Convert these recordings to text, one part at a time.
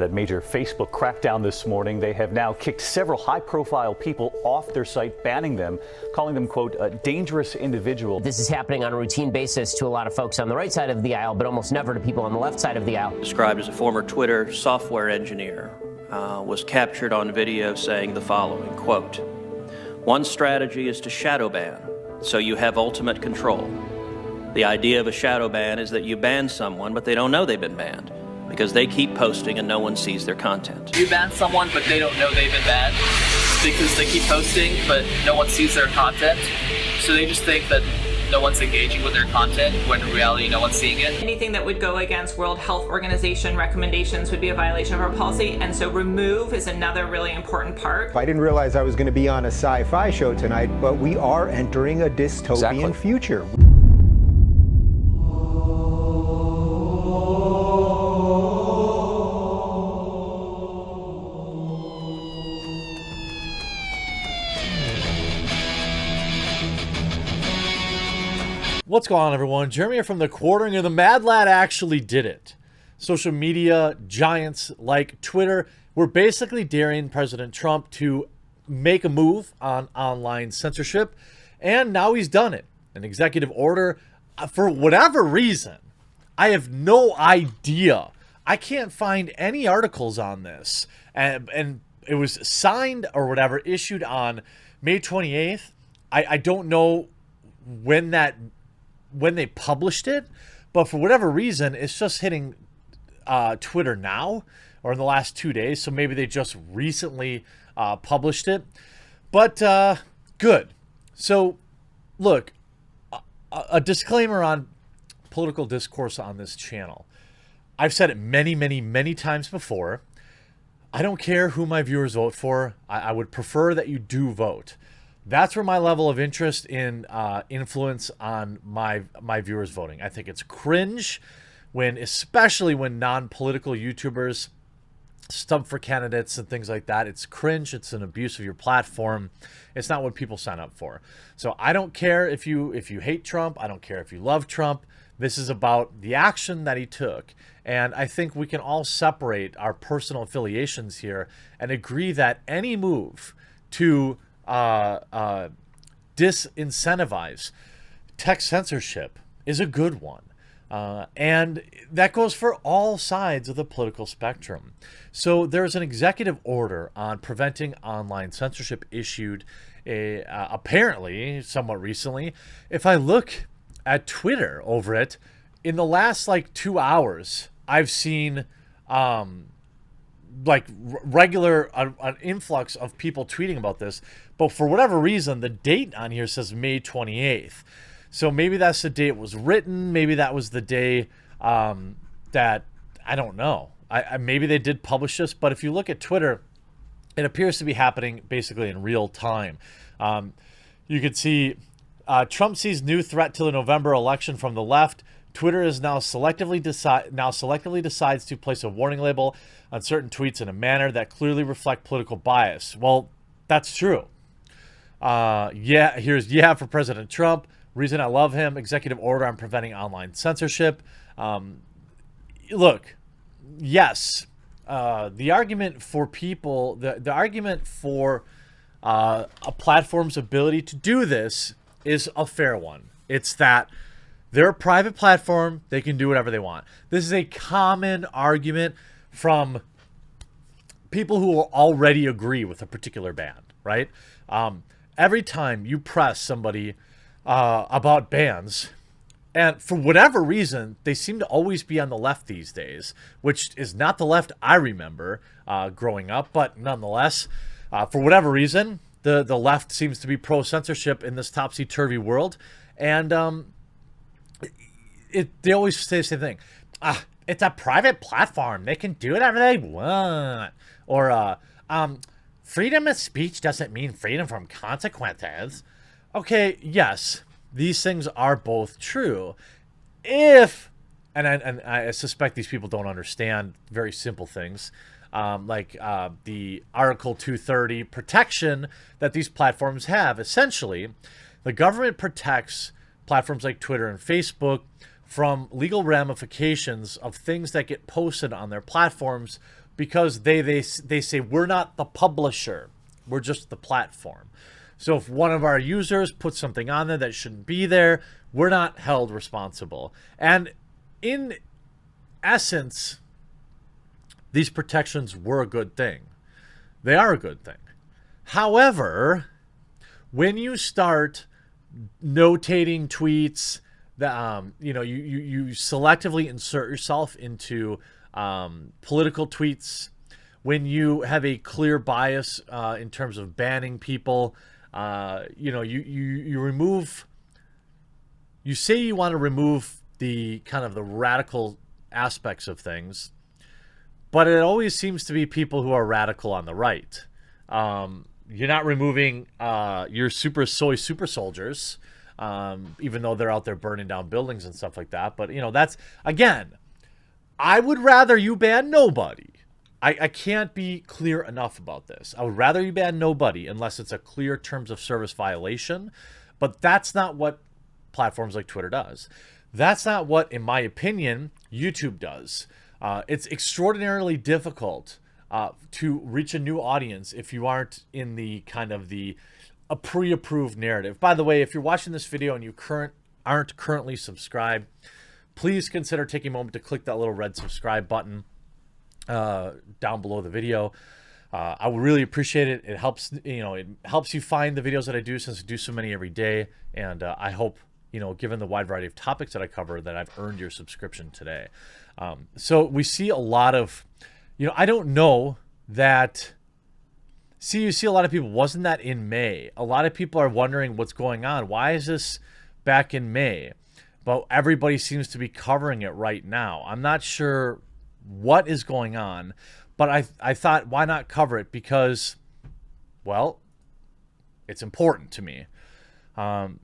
That major Facebook crackdown this morning, they have now kicked several high-profile people off their site, banning them, calling them, quote, a dangerous individual. This is happening on a routine basis to a lot of folks on the right side of the aisle, but almost never to people on the left side of the aisle. Described as a former Twitter software engineer, was captured on video saying the following, quote, "One strategy is to shadow ban, so you have ultimate control. The idea of a shadow ban is that you ban someone, but they don't know they've been banned, because they keep posting and no one sees their content." You ban someone, but they don't know they've been banned because they keep posting, but no one sees their content. So they just think that no one's engaging with their content, when in reality, no one's seeing it. Anything that would go against World Health Organization recommendations would be a violation of our policy, and so remove is another really important part. I didn't realize I was going to be on a sci-fi show tonight, but we are entering a dystopian future. What's going on, everyone? Jeremy here from The Quartering, and the Mad Lad actually did it. Social media giants like Twitter were basically daring President Trump to make a move on online censorship, and now he's done it. An executive order, for whatever reason. I have no idea. I can't find any articles on this. And it was signed or whatever, issued on May 28th. I don't know when they published it, but for whatever reason, it's just hitting Twitter now or in the last 2 days. So maybe they just recently published it, but good. So look, a disclaimer on political discourse on this channel. I've said it many, many, many times before. I don't care who my viewers vote for. I would prefer that you do vote. That's where my level of interest in influence on my viewers voting. I think it's cringe especially when non-political YouTubers stump for candidates and things like that. It's cringe. It's an abuse of your platform. It's not what people sign up for. So I don't care if you hate Trump. I don't care if you love Trump. This is about the action that he took. And I think we can all separate our personal affiliations here and agree that any move to disincentivize tech censorship is a good one. And that goes for all sides of the political spectrum. So there's an executive order on preventing online censorship issued apparently somewhat recently. If I look at Twitter over it, in the last 2 hours, I've seen regular an influx of people tweeting about this, but for whatever reason the date on here says May 28th. So maybe that's the day it was written. Maybe that was the day that, I don't know. Maybe they did publish this, but if you look at Twitter, it appears to be happening basically in real time. You could see Trump sees new threat to the November election from the left. Twitter is now selectively decides to place a warning label on certain tweets in a manner that clearly reflect political bias. Well, that's true. Here's for President Trump. Reason I love him. Executive order on preventing online censorship. Look, yes, the argument for people, the argument for a platform's ability to do this is a fair one. It's that they're a private platform. They can do whatever they want. This is a common argument from people who already agree with a particular band, right? Every time you press somebody about bans, and for whatever reason, they seem to always be on the left these days, which is not the left I remember growing up, but nonetheless, for whatever reason, the left seems to be pro-censorship in this topsy-turvy world, and they always say the same thing. It's a private platform. They can do whatever they want. Or freedom of speech doesn't mean freedom from consequences. Okay, yes, these things are both true. And I suspect these people don't understand very simple things, like the Article 230 protection that these platforms have. Essentially, the government protects platforms like Twitter and Facebook from legal ramifications of things that get posted on their platforms because they say we're not the publisher, we're just the platform. So if one of our users puts something on there that shouldn't be there, we're not held responsible. And in essence, these protections were a good thing. They are a good thing. However, when you start notating tweets that you selectively insert yourself into political tweets, when you have a clear bias in terms of banning people, you remove. You say you want to remove the kind of the radical aspects of things, but it always seems to be people who are radical on the right. You're not removing your super soldiers, even though they're out there burning down buildings and stuff like that. But, that's, again, I would rather you ban nobody. I can't be clear enough about this. I would rather you ban nobody unless it's a clear terms of service violation. But that's not what platforms like Twitter does. That's not what, in my opinion, YouTube does. It's extraordinarily difficult to reach a new audience if you aren't in the kind of a pre-approved narrative. By the way, if you're watching this video and you aren't currently subscribed, please consider taking a moment to click that little red subscribe button down below the video. I would really appreciate it. It helps, it helps you find the videos that I do, since I do so many every day. And I hope, given the wide variety of topics that I cover, that I've earned your subscription today. So we see a lot of, I don't know that. You see a lot of people. Wasn't that in May? A lot of people are wondering what's going on. Why is this back in May? But everybody seems to be covering it right now. I'm not sure what is going on, but I thought, why not cover it? Because, well, it's important to me.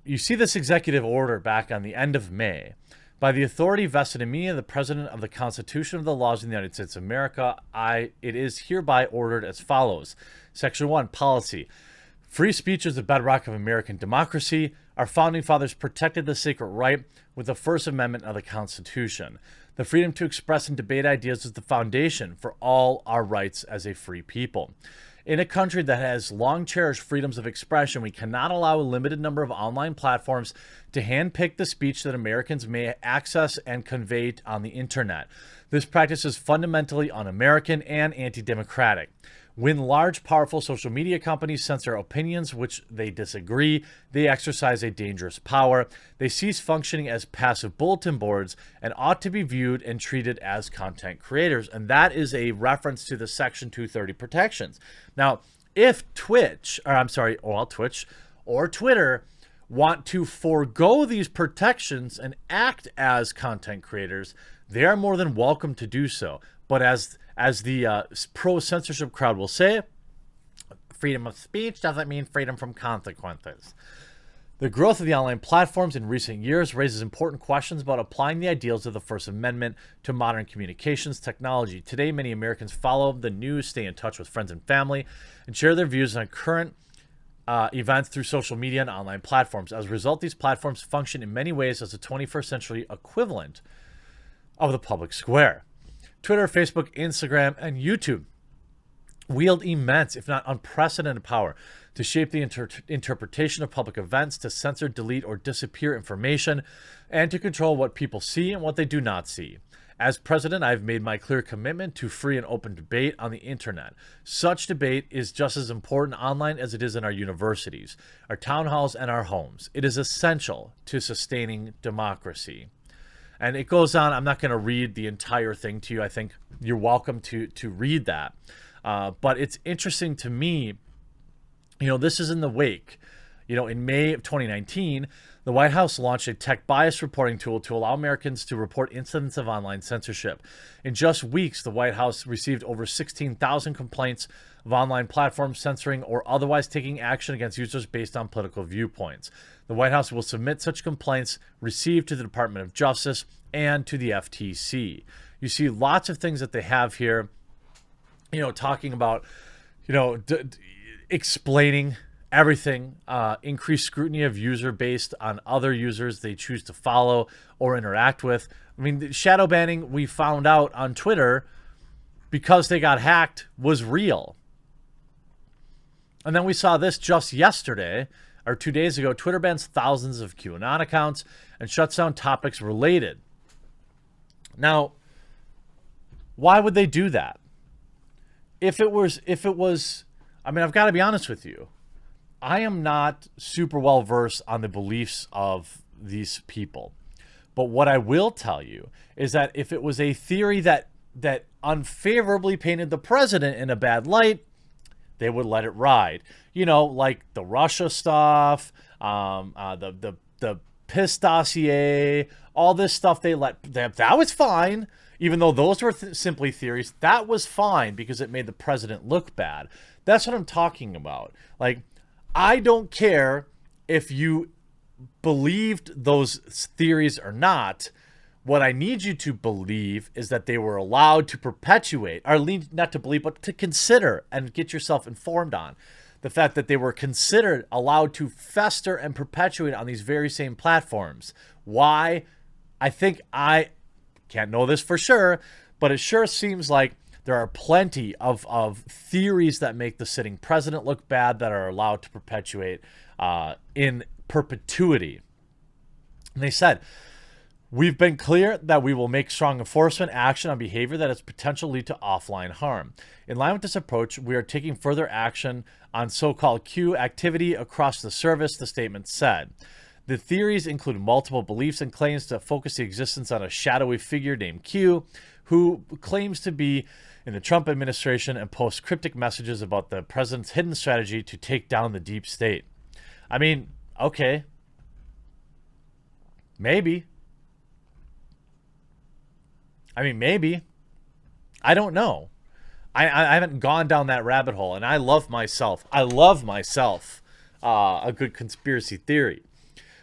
You see this executive order back on the end of May. By the authority vested in me and the President of the Constitution of the laws of the United States of America, it is hereby ordered as follows. Section 1, policy. Free speech is the bedrock of American democracy. Our founding fathers protected the sacred right with the First Amendment of the Constitution. The freedom to express and debate ideas is the foundation for all our rights as a free people. In a country that has long cherished freedoms of expression, we cannot allow a limited number of online platforms to handpick the speech that Americans may access and convey on the internet. This practice is fundamentally un-American and anti-democratic. When large, powerful social media companies censor opinions which they disagree, they exercise a dangerous power. They cease functioning as passive bulletin boards and ought to be viewed and treated as content creators. And that is a reference to the Section 230 protections. Now, if Twitch or Twitter want to forego these protections and act as content creators, they are more than welcome to do so. But as the pro-censorship crowd will say, freedom of speech doesn't mean freedom from consequences. The growth of the online platforms in recent years raises important questions about applying the ideals of the First Amendment to modern communications technology. Today, many Americans follow the news, stay in touch with friends and family, and share their views on current events through social media and online platforms. As a result, these platforms function in many ways as a 21st century equivalent of the public square. Twitter, Facebook, Instagram, and YouTube wield immense, if not unprecedented power to shape the interpretation of public events, to censor, delete, or disappear information, and to control what people see and what they do not see. As president, I've made my clear commitment to free and open debate on the internet. Such debate is just as important online as it is in our universities, our town halls, and our homes. It is essential to sustaining democracy. And it goes on. I'm not going to read the entire thing to you. I think you're welcome to read that. But it's interesting to me, this is in the wake. In May of 2019, the White House launched a tech bias reporting tool to allow Americans to report incidents of online censorship. In just weeks, the White House received over 16,000 complaints of online platforms censoring or otherwise taking action against users based on political viewpoints. The White House will submit such complaints received to the Department of Justice and to the FTC. You see lots of things that they have here, talking about, explaining everything, increased scrutiny of user based on other users they choose to follow or interact with. I mean, shadow banning, we found out on Twitter, because they got hacked was real. And then we saw this just yesterday, or 2 days ago. Twitter bans thousands of QAnon accounts and shuts down topics related. Now, why would they do that? If it was, I mean, I've got to be honest with you. I am not super well versed on the beliefs of these people. But what I will tell you is that if it was a theory that unfavorably painted the president in a bad light, they would let it ride. You know, like the Russia stuff, the piss dossier, all this stuff that was fine. Even though those were simply theories, that was fine because it made the president look bad. That's what I'm talking about. Like, I don't care if you believed those theories or not. What I need you to believe is that they were allowed to perpetuate, or not to believe, but to consider and get yourself informed on the fact that they were considered allowed to fester and perpetuate on these very same platforms. Why? I think I can't know this for sure, but it sure seems like there are plenty of theories that make the sitting president look bad that are allowed to perpetuate in perpetuity. And they said, we've been clear that we will make strong enforcement action on behavior that has potential lead to offline harm. In line with this approach, we are taking further action on so-called Q activity across the service, the statement said. The theories include multiple beliefs and claims to focus the existence on a shadowy figure named Q, who claims to be in the Trump administration and posts cryptic messages about the president's hidden strategy to take down the deep state. I mean, okay. Maybe. Maybe. I don't know. I haven't gone down that rabbit hole, and I love myself. A good conspiracy theory.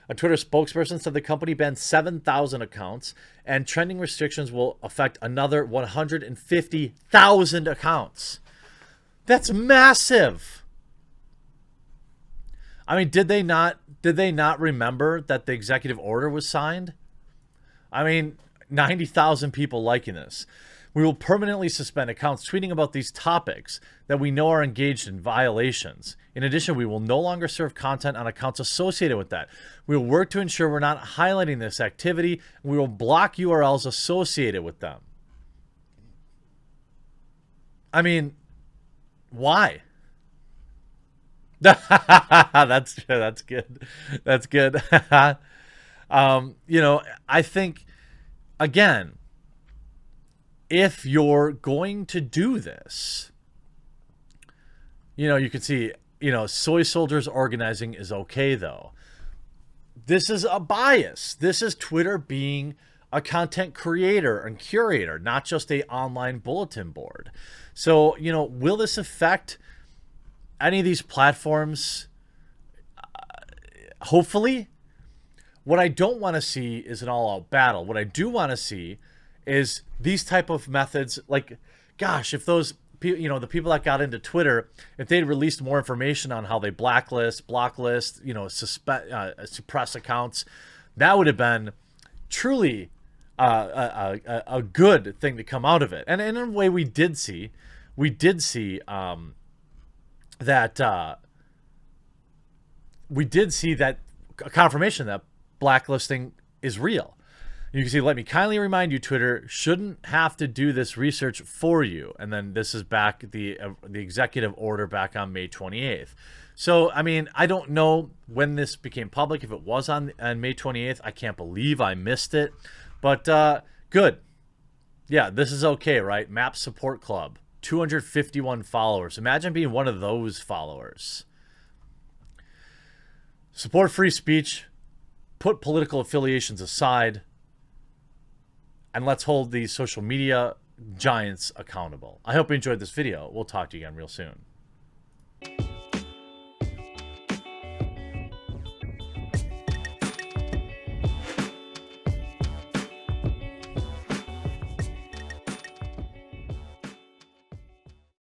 A Twitter spokesperson said the company banned 7,000 accounts, and trending restrictions will affect another 150,000 accounts. That's massive. I mean, did they not remember that the executive order was signed? I mean, 90,000 people liking this. We will permanently suspend accounts tweeting about these topics that we know are engaged in violations. In addition, we will no longer serve content on accounts associated with that. We will work to ensure we're not highlighting this activity, and we will block URLs associated with them. I mean, why? That's good. That's good. You know, I think, again, if you're going to do this, you know, you can see, you know, soy soldiers organizing is okay, though. This is a bias. This is Twitter being a content creator and curator, not just a online bulletin board. So, you know, will this affect any of these platforms? Hopefully. What I don't want to see is an all-out battle. What I do want to see is these type of methods. Like, gosh, if those people, you know, the people that got into Twitter, if they'd released more information on how they blacklist, you know, suppress accounts, that would have been truly a good thing to come out of it. And in a way, we did see that a confirmation that blacklisting is real. You can see, let me kindly remind you, Twitter shouldn't have to do this research for you. And then this is back the executive order back on May 28th. So, I mean, I don't know when this became public. If it was on May 28th, I can't believe I missed it. But good. Yeah, this is okay, right? Map Support Club, 251 followers. Imagine being one of those followers. Support free speech. Put political affiliations aside. And let's hold these social media giants accountable. I hope you enjoyed this video. We'll talk to you again real soon.